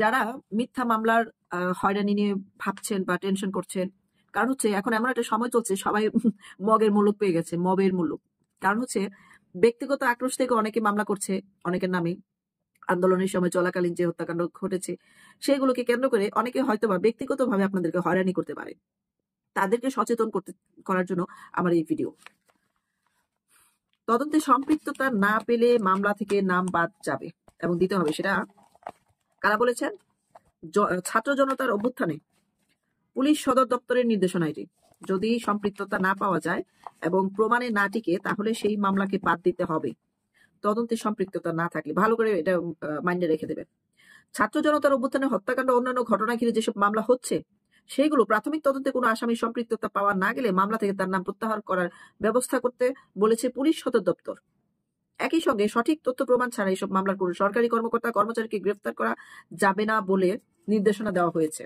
যারা মিথ্যা মামলার হয়রানি নিয়ে ভাবছেন বা টেনশন করছেন, কারণ হচ্ছে এখন এমন একটা সময় চলছে, সবাই মগের মুলুক পেয়ে গেছে, মবের মুলুক। কারণ হচ্ছে ব্যক্তিগত আক্রোশ থেকে অনেকে মামলা করছে অনেকের নামে। আন্দোলনের সময় চলাকালীন যে হত্যাকাণ্ড ঘটেছে সেগুলোকে কেন্দ্র করে অনেকে হয়তোবা ব্যক্তিগতভাবে আপনাদেরকে হয়রানি করতে পারে। তাদেরকে সচেতন করার জন্য আমার এই ভিডিও। তদন্তে সম্পৃক্ততা না পেলে মামলা থেকে নাম বাদ যাবে এবং দিতে হবে। সেটা কারা বলেছেন? ছাত্র জনতার অভ্যুত্থানে পুলিশ সদর দপ্তরের নির্দেশনা এটি। যদি সম্পৃক্ততা না পাওয়া যায় এবং প্রমাণে না টিকে, তাহলে সেই মামলাকে বাদ দিতে হবে, তদন্তে সম্পৃক্ততা না থাকলে। ভালো করে এটা মাইন্ডে রেখে দেবেন। ছাত্র জনতার অভ্যুত্থানে হত্যাকাণ্ড অন্যান্য ঘটনা ঘিরে যেসব মামলা হচ্ছে, সেগুলো প্রাথমিক তদন্তে কোনো আসামির সম্পৃক্ততা পাওয়া না গেলে মামলা থেকে তার নাম প্রত্যাহার করার ব্যবস্থা করতে বলেছে পুলিশ সদর দপ্তর। একই সঙ্গে সঠিক তথ্য প্রমাণ ছাড়া এসব মামলার কোনো সরকারি কর্মকর্তা কর্মচারীকে গ্রেফতার করা যাবে না বলে নির্দেশনা দেওয়া হয়েছে।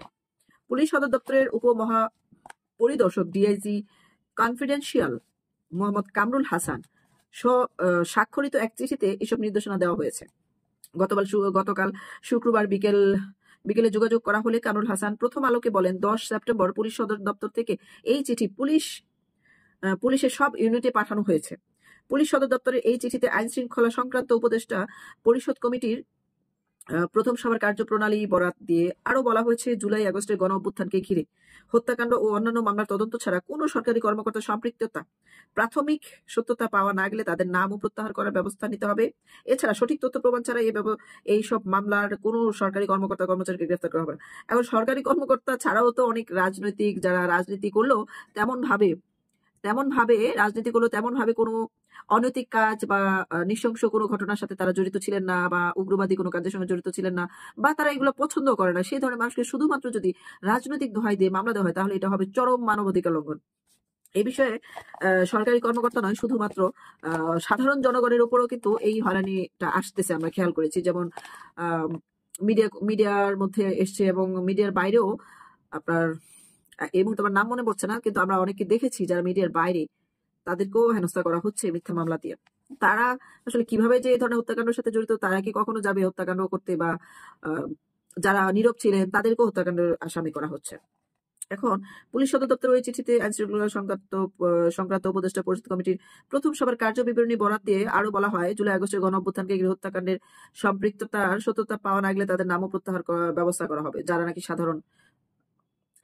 পুলিশ সদর দপ্তরের উপমহাপরিদর্শক ডিআইজি কনফিডেন্সিয়াল মোহাম্মদ কামরুল হাসান স্বাক্ষরিত এক চিঠিতে এসব নির্দেশনা দেওয়া হয়েছে। গতকাল শুক্রবার বিকেলে যোগাযোগ করা হলে কামরুল হাসান প্রথম আলোকে বলেন, 10 সেপ্টেম্বর পুলিশ সদর দপ্তর থেকে এই চিঠি পুলিশের সব ইউনিটে পাঠানো হয়েছে। পুলিশ সদর দপ্তরের এই চিঠিতে আইন শৃঙ্খলা সংক্রান্ত উপদেষ্টা পরিষদ কমিটির প্রথম সভার কার্যপ্রণালী বরাত দিয়ে আরো বলা হয়েছে, জুলাই আগস্টের গণ অভ্যুত্থানকে ঘিরে হত্যাকাণ্ড ও অন্যান্য মামলার তদন্ত ছাড়া কোনো সরকারি কর্মকর্তার সম্পৃক্ততা প্রাথমিক সত্যতা পাওয়া না গেলে তাদের নামও প্রত্যাহার করার ব্যবস্থা নিতে হবে। এছাড়া সঠিক তথ্য প্রমাণ ছাড়া এই সব মামলার কোনো সরকারি কর্মকর্তা কর্মচারীকে গ্রেফতার করা হবে না। এখন সরকারি কর্মকর্তা ছাড়াও তো অনেক যারা রাজনীতি করলো তেমন ভাবে কোনো অনৈতিক কাজ বা নৃশংস কোনো ঘটনার সাথে তারা জড়িত ছিলেন না, বা উগ্রবাদী কোনো কাজের সঙ্গে জড়িত ছিলেন না, বা তারা এগুলো পছন্দ করে না, সেই ধরনের মানুষকে শুধুমাত্র যদি রাজনৈতিক দোহাই দিয়ে মামলা দেওয়া হয়, তাহলে এটা হবে চরম মানবাধিকার লঙ্ঘন। এই বিষয়ে সরকারি কর্মকর্তা নয়, শুধুমাত্র সাধারণ জনগণের উপরও কিন্তু এই হয়রানিটা আসতেছে, আমরা খেয়াল করেছি। যেমন মিডিয়ার মধ্যে এসছে এবং মিডিয়ার বাইরেও আপনার এই মুহূর্তে আমার নাম মনে পড়ছে না, কিন্তু আমরা অনেকে দেখেছি যারা মিডিয়ার বাইরে, তাদেরকেও হেনস্থা করা হচ্ছে মিথ্যা মামলা দিয়ে। তারা আসলে কিভাবে যে এই ধরনের হত্যাকাণ্ডের সাথে জড়িত, তারা কি কখনো যাবে হত্যাকাণ্ড করতে, বা যারা নীরব ছিলেন তাদেরকেও হত্যাকাণ্ডের আসামি করা হচ্ছে। এখন পুলিশ সদর দপ্তর ওই চিঠিতে আইন শৃঙ্খলা সংক্রান্ত উপদেষ্টা পরিষদ কমিটির প্রথম সভার কার্য বিবরণী বরাত দিয়ে আরো বলা হয়, জুলাই আগস্টের গণ অভ্যুত্থানকে ঘিরে হত্যাকাণ্ডের সম্পৃক্ততার সত্যতা পাওয়া না গেলে তাদের নামও প্রত্যাহার করার ব্যবস্থা করা হবে। যারা নাকি সাধারণ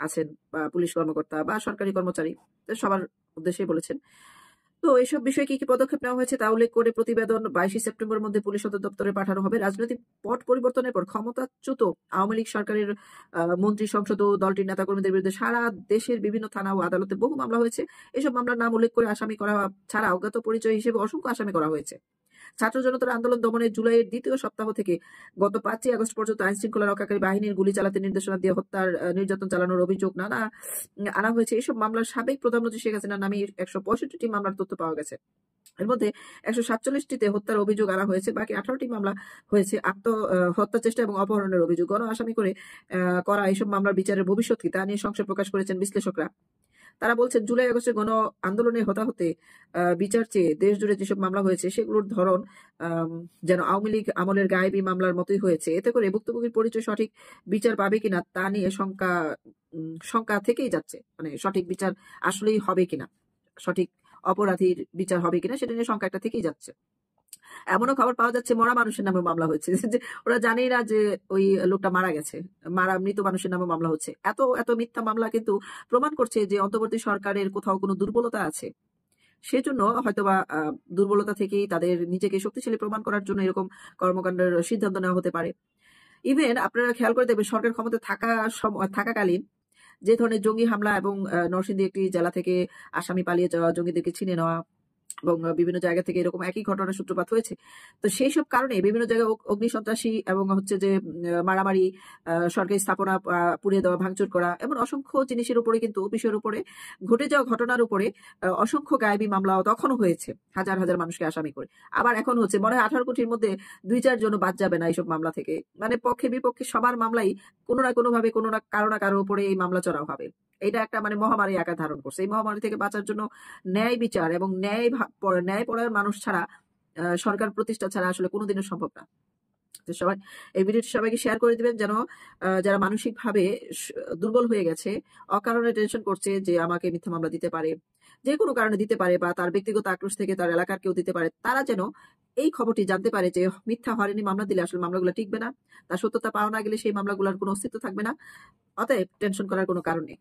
আছেন বা পুলিশ কর্মকর্তা বা সরকারি কর্মচারী, সবার উদ্দেশ্যে বলেছেন। তো এসব বিষয়ে কি পদক্ষেপ নেওয়া হয়েছে তা উল্লেখ করে প্রতিবেদন 22 সেপ্টেম্বর মধ্যে পুলিশ সদর দপ্তরে পাঠানো হবে। রাজনৈতিক পট পরিবর্তনের পর ক্ষমতাচ্যুত আওয়ামী লীগ সরকারের মন্ত্রী, সংসদ ও দলটির নেতাকর্মীদের বিরুদ্ধে সারা দেশের বিভিন্ন থানা ও আদালতে বহু মামলা হয়েছে। এসব মামলার নাম উল্লেখ করে আসামি করা ছাড়া অজ্ঞাত পরিচয় হিসেবে অসংখ্য আসামি করা হয়েছে। ছাত্র জনতার আন্দোলন দমনের জুলাইয়ের দ্বিতীয় সপ্তাহ থেকে গত 5 আগস্ট পর্যন্ত আইন শৃঙ্খলা রক্ষাকারী বাহিনীর গুলি চালাতে নির্দেশনা দিয়ে হত্যার নির্যাতন চালানোর অভিযোগ আনা হয়েছে। এসব মামলার সাবেক প্রধানমন্ত্রী শেখ হাসিনার নামে 165টি মামলার তথ্য পাওয়া গেছে। এর মধ্যে 147টিতে হত্যার অভিযোগ আনা হয়েছে, বাকি 18টি মামলা হয়েছে হত্যা চেষ্টা এবং অপহরণের অভিযোগ। গণ আসামি করে করা এইসব মামলার বিচারের ভবিষ্যৎ কি তা নিয়ে সংশয় প্রকাশ করেছেন বিশ্লেষকরা। তারা বলছেন, জুলাই আগস্টের গণ আন্দোলনে হতাহতে বিচার চেয়ে দেশ জুড়ে যেসব মামলা হয়েছে সেগুলোর ধরন যেন আওয়ামী লীগ আমলের গায়েবী মামলার মতোই হয়েছে। এতে করে ভুক্তভোগীর পরিচয় সঠিক বিচার পাবে কিনা তা নিয়ে শঙ্কা থেকেই যাচ্ছে। মানে সঠিক বিচার আসলেই হবে কিনা, সঠিক অপরাধীর বিচার হবে কিনা, সেটা নিয়ে শঙ্কা একটা থেকেই যাচ্ছে। এমনও খবর পাওয়া যাচ্ছে মরা মানুষের নামে মামলা হচ্ছে, যে ওরা জানেই না যে ওই লোকটা মারা গেছে, মৃত মানুষের নামে মামলা হচ্ছে। এত এত মিথ্যা মামলা কিন্তু প্রমাণ করছে যে অন্তর্বর্তী সরকারের কোথাও কোনো দুর্বলতা আছে। সেজন্য হয়তোবা দুর্বলতা থেকেই তাদের নিজেকে শক্তিশালী প্রমাণ করার জন্য এরকম কর্মকাণ্ডের সিদ্ধান্ত নেওয়া হতে পারে। ইভেন আপনারা খেয়াল করে দেখবেন, সরকার ক্ষমতা থাকাকালীন যে ধরনের জঙ্গি হামলা এবং নরসিংদী একটি জেলা থেকে আসামি পালিয়ে যাওয়া, জঙ্গিদেরকে ছিনে নেওয়া এবং বিভিন্ন জায়গা থেকে এরকম একই ঘটনার সূত্রপাত হয়েছে। তো সেই সব কারণে বিভিন্ন জায়গায় অগ্নিসন্ত্রাসী এবং হচ্ছে যে মারামারি, সরকারি স্থাপনা পুড়িয়ে দেওয়া, ভাঙচুর করা, এমন অসংখ্য জিনিসের উপরে কিন্তু বিষয়ের উপরে ঘটে যাওয়া ঘটনার উপরে অসংখ্য গায়েবী মামলাও তখনও হয়েছে, হাজার হাজার মানুষকে আসামি করে। আবার এখন হচ্ছে মনে হয় 18 কোটির মধ্যে 2-4 জন বাদ যাবে না এইসব মামলা থেকে। মানে পক্ষে বিপক্ষে সবার মামলাই কোনো না কোনো ভাবে কোনো না কারো উপরে এই মামলা চড়াও হবে। এটা একটা মানে মহামারী আকার ধারণ করছে। এই মহামারী থেকে বাঁচার জন্য ন্যায় বিচার এবং ন্যায় পরায়ণ মানুষ ছাড়া, সরকার প্রতিষ্ঠা ছাড়া আসলে কোনোদিনও সম্ভব না। তো সবাই এই ভিডিওটি সবাইকে শেয়ার করে দিবেন, যেন যারা মানসিকভাবে দুর্বল হয়ে গেছে, অকারণে টেনশন করছে যে আমাকে মিথ্যা মামলা দিতে পারে, যে কোনো কারণে দিতে পারে, বা তার ব্যক্তিগত আক্রোশ থেকে তার এলাকার কেউ দিতে পারে, তারা যেন এই খবরটি জানতে পারে যে মিথ্যা হয়রানি মামলা দিলে আসলে মামলাগুলো টিকবে না, তার সত্যতা পাওয়া না গেলে সেই মামলাগুলোর কোনো অস্তিত্ব থাকবে না। অতএব টেনশন করার কোনো কারণ নেই।